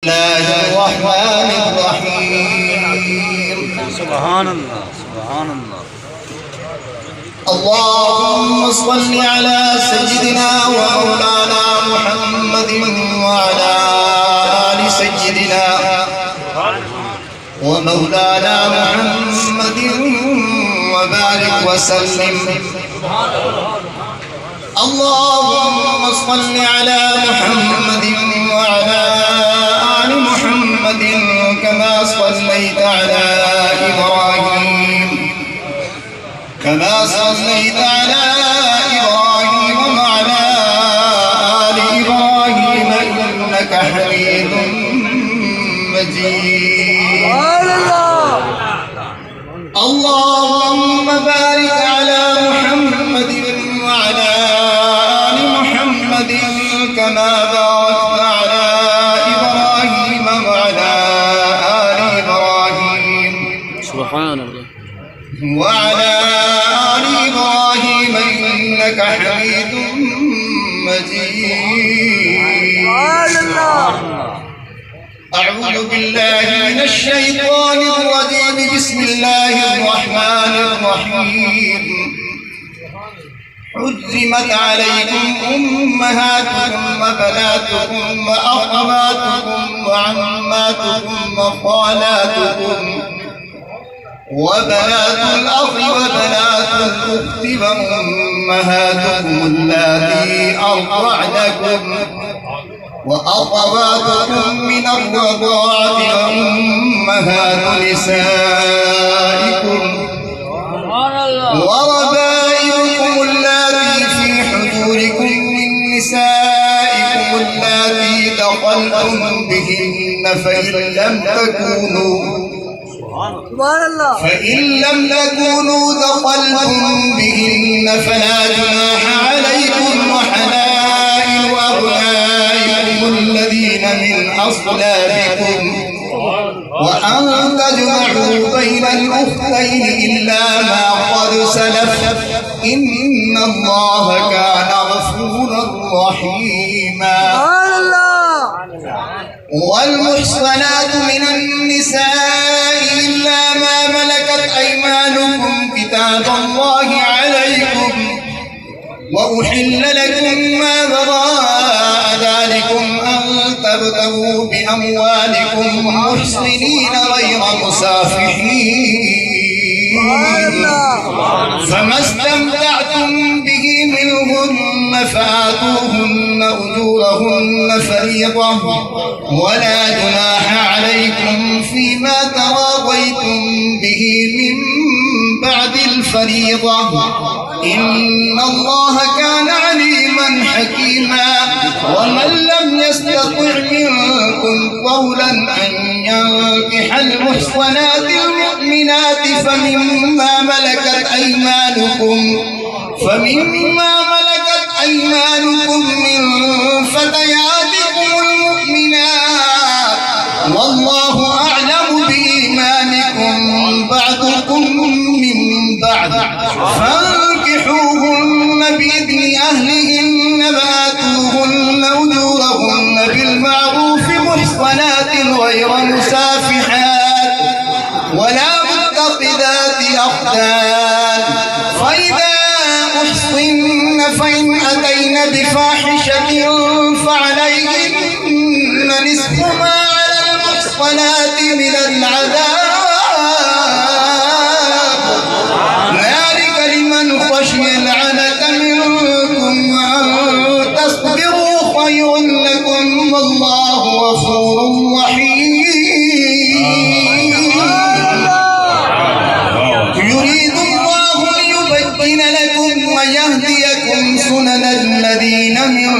الله الرحمن الرحيم. سبحان الله سبحان الله. اللهم صل على سيدنا ومولانا محمد وعلى آل سيدنا ومولانا محمد وبارك وسلم. اللهم صل على محمد وعلى آل محمد كما صليت على إبراهيم وعلى آل إبراهيم إنك حميد مجيد. اللهم بارك على محمد وعلى آل محمد كما باركت على إبراهيم وعلى آل إبراهيم سبحان الله وعلى آل إبراهيم إنك حميد مجيد. أعوذ بالله من الشيطان الرجيم. بسم الله الرحمن الرحيم. حرمت عليكم أمهاتكم وبناتكم وأخواتكم وعماتكم وخالاتكم وبنات الأخ وبنات الأخت وأمهاتكم اللاتي أرضعنكم وأخواتكم من الرضاعة وأمهات نسائكم وربائبكم اللاتي في حجوركم من نسائكم اللاتي دخلتم بهن فإن لم تكونوا دخلتم بهن فلا جناح عليكم وحلائل أبنائكم الذين من أصلابكم وأن تجمعوا بين الأختين إلا ما قد سلف إن الله كان غفورا رحيما. والمحصنات من النساء إلا ما ملكت أيمانكم كتاب الله عليكم وأحل لكم ما وراء ذلكم أن تبتغوا بأموالكم محصنين غير مسافحين فما استمتعتم به منهن فآتوهن أجورهن فريضة ولا جناح عليكم فيما تراضيتم به من بعد الفريضة إن الله كان عليما حكيما. ومن لم يستطع منكم قولا أن ينكح المحصنات المؤمنات فمما ملكت أيمانكم من فتياتكم المؤمنات والله أعلم بإيمانكم بعضكم من بعض فانكحوهن بإذن أهلهن وآتوهن أجورهن بالمعروف محصنات غير مسافحات ولا متخذات أخدان. فإذا أحصن فإن أتين بفاحشة فعليهن نصف ما على المحصنات من العذاب ذلك لمن خشي العنة منكم وأن تصبروا خير لكم والله غفور رحيم. يريد الله ليبين لكم ويهديكم سنن الذين من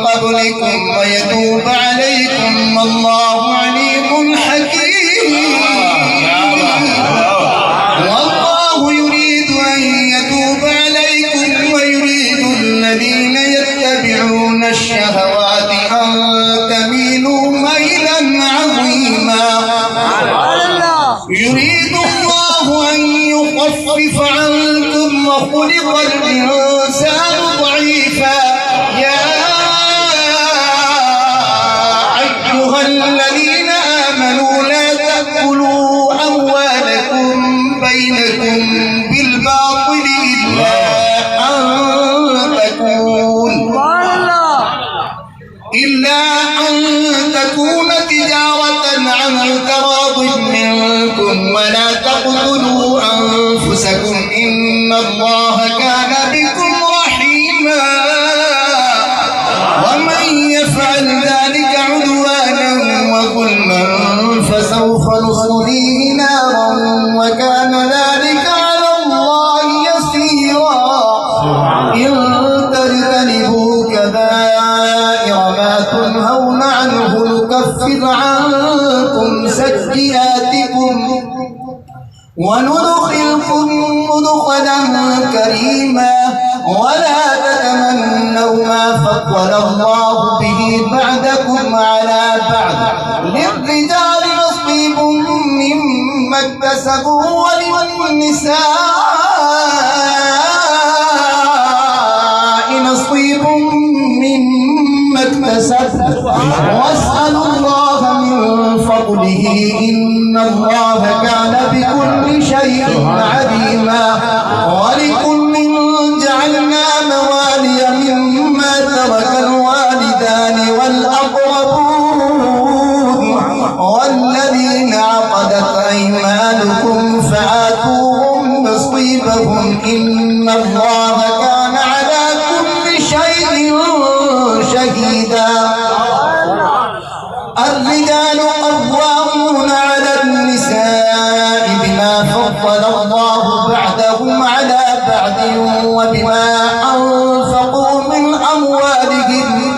قبلكم ويتوب عليكم والله عليم حكيم. والله يريد أن يتوب عليكم ويريد الذين يتبعون الشهوات أن تميلوا ميلا عظيما. يريد الله أن يخفف عنكم وخلق الإنسان ضعيفا. يا أيها الذين تكون تجارة عن تراض منكم ولا تقتلوا أنفسكم إن الله كان بكم رحيما ومن يفعل ذلك عدوانا وظلما فسوف نصليه نارا وكان ذلك على الله يسيرا إن تجتنبوا كبائر ما تنهون عنه نكفر عنكم سيئاتكم وندخلكم مدخلا كريما ولا تتمنوا ما فضل الله به بعدكم على بعد للرجال نصيب مما اكتسبوا وللنساء نصيب مما اكتسبن واسألوا الله من فضله إن الله كان بكل شيء عليما ولكل جعلنا موالي مما ترك الوالدان والأقربون والذين عقدت أيمانكم فآتوهم نصيبهم إن الله كان على كل شيء شهيدا الرجال قوامون على النساء بما فضل الله بعدهم على بعد وبما أنفقوا من أموالهم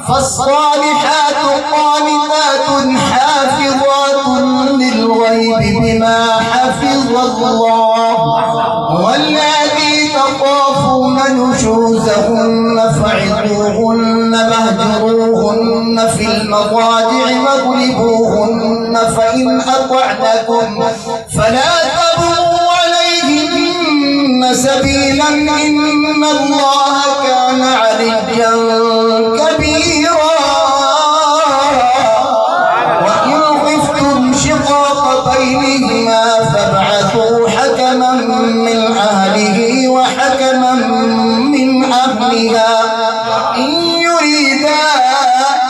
فالصالحات قانتات حافظات للغيب بما حفظ الله واللاتي تخافون نشوزهن فعظوهن واهجروهن في المضاجع واضربوهن فإن أطعنكم فلا تبغوا عليهن سبيلا إن الله كان عليا كبيرا وإن خفتم شقاق بينهما فابعثوا حكما من أهله وحكما من أهلها إن يريدا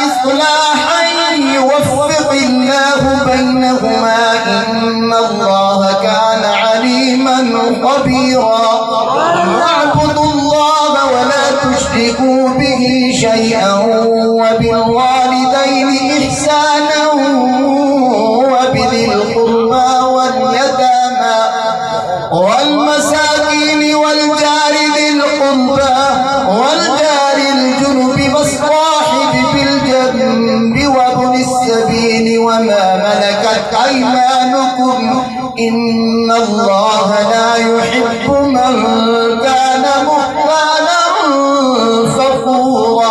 إصلاحا يوفق الله بينهما إن الله كان عليما خبيرا واعبدوا الله ولا تشركوا به شيئا وبالوالدين إحسانا وبذي القربى واليتامى والمساكين والجار ذي القربى والجار الجنب والصاحب بالجنب وابن السبيل وما ملكت أيمانكم إن الله لا يحب من كان مختالا فخورا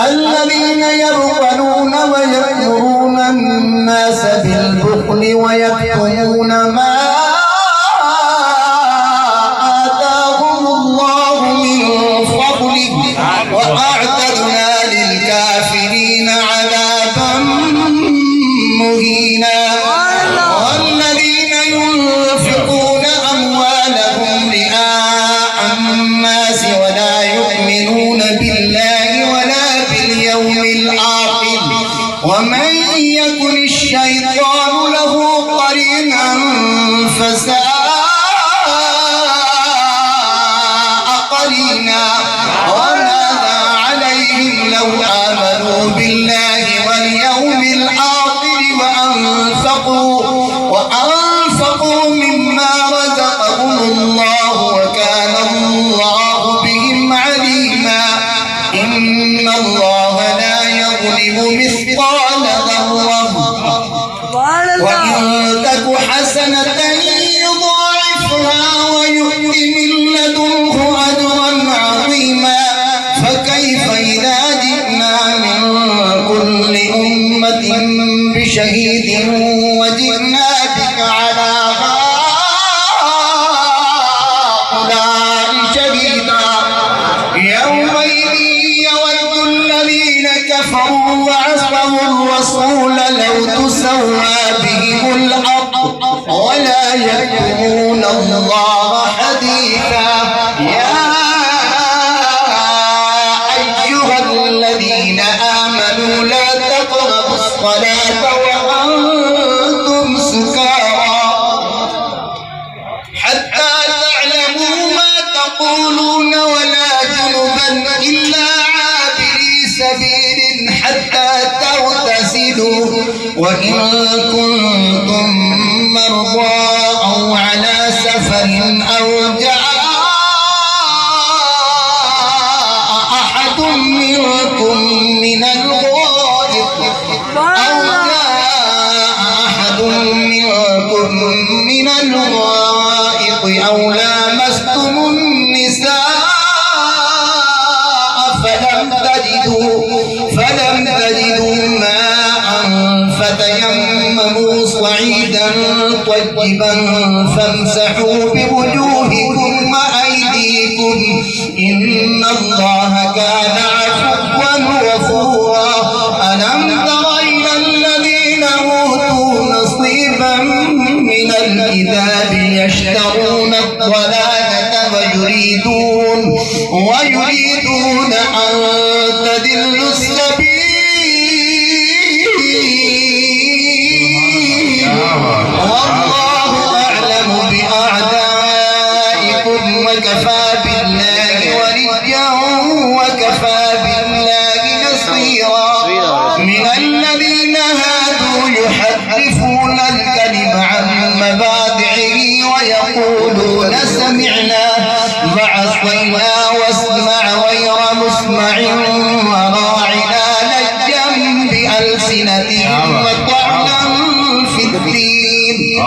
الذين يبخلون ويأمرون الناس بالبخل ويكتمون ما آتاهم الله من فضله وأعتدنا للكافرين عذابا مهينا والذين ينفقون أموالهم رئاء الناس ولا يؤمنون بالله ولا باليوم الآخر ومن يكن الشيطان له قرينا فساء قرينا وماذا عليهم لو آمنوا بالله واليوم الآخر وأنفقوا مما رزقهم الله وكان الله بهم عليما إن الله لا يظلم مثقال ذرة وإن تك حسنة يضاعفها ويؤت من لدنه أجرا عظيما فكيف إذا جئنا من كل أمة بشهيد وجئنا بك على هؤلاء شهيدا يومئذ يود الذين كفروا وعصوا الرسول لو تسوى بهم الأرض ولا يكتمون الله حديثا يا أيها الذين آمنوا آمنوا لا تقربوا الصلاة وأنتم سكارى حتى تعلموا ما تقولون ولا جنبا إلا عابري سبيل حتى تغتسلوا وإن كنتم مرضى أو على سفر أو جاء أحد منكم من الغائط أو لامستم النساء فلم تجدوا ماء فتيمموا صعيدا طيبا فامسحوا بوجوهكم وأيديكم إن الله كان عفوا غفورا ألم تر إلى الذين أوتوا نصيبا من الكتاب يشترون الضلالة ويريدون أن تضلوا السبيل والله أعلم بأعدائكم وكفى بالله وليا وكفى بالله نصيرا من الذين هادوا يحرفون الكلم عن مواضعه ويقولون سمعنا فعصينا واسمع غير مسمع وراعنا لجا بألسنتهم وطعنا في الدين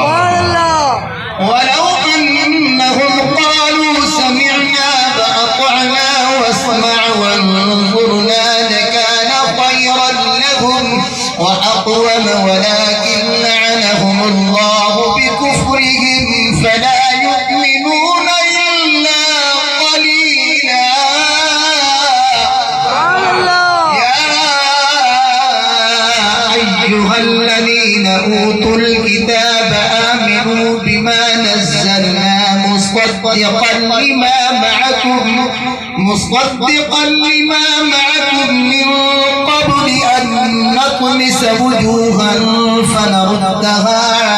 ولو أنهم قالوا سمعنا فأطعنا واسمع وانظرنا لكان خيرا لهم وأقوم ولكن لعنهم الله بكفرهم فلا يؤمنون إلا قليلا يا أيها الذين أوتوا الكتاب آمنوا بما نزلنا مصدقا لما معكم من قبل أن نطمس وجوها فنردها